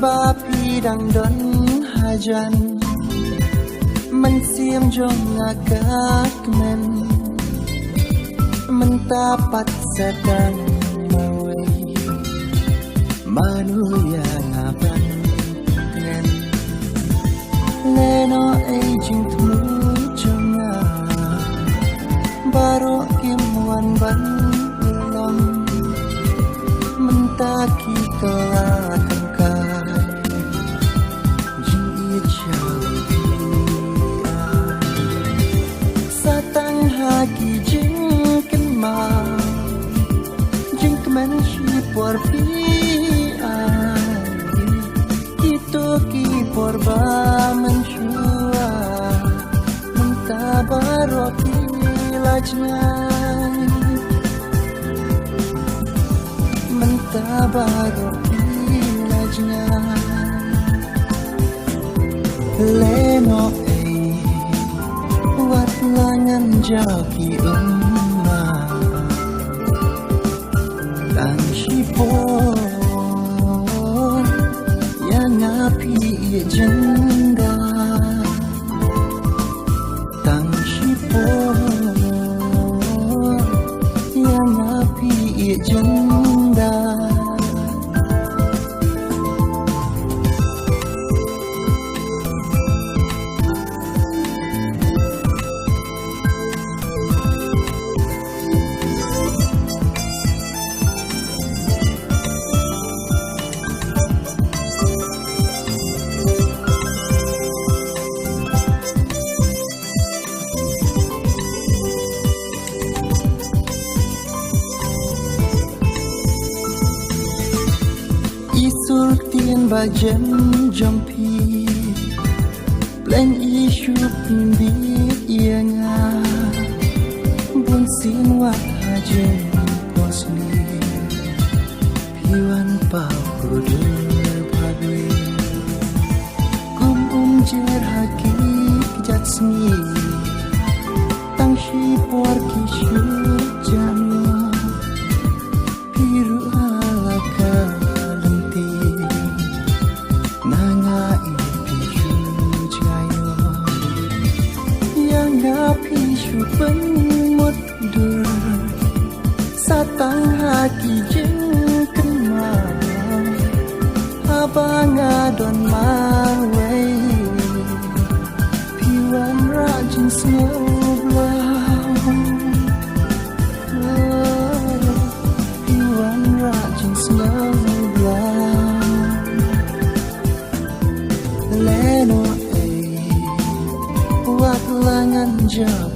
bapi dang don hajan man siam jong agak men mentapat sedang mawai manusia ngapan ngen leno aging temu jonga baru kimwan ban long mentaki kelakang kai jing chau satang haki jing kenma jing kemen shi por pi itu ki por ba menshua mentabaroki lajnai mentabaroki lajnai leno wat langan jaki umma dan shipon yang api jenda tang shipon yang api jenda Isul tien ba jem jompi Plan isu pimbi ianga Bun sin wat hajem posni Piwan pau kudur padwi Kum jer haki jatsni Tang shi por kishu janwa Piru halaka pishu pen mot dur satang haki jeng kenma abang adon mawai piwan rajin snowblow piwan rajin snowblow leno wat langan jauh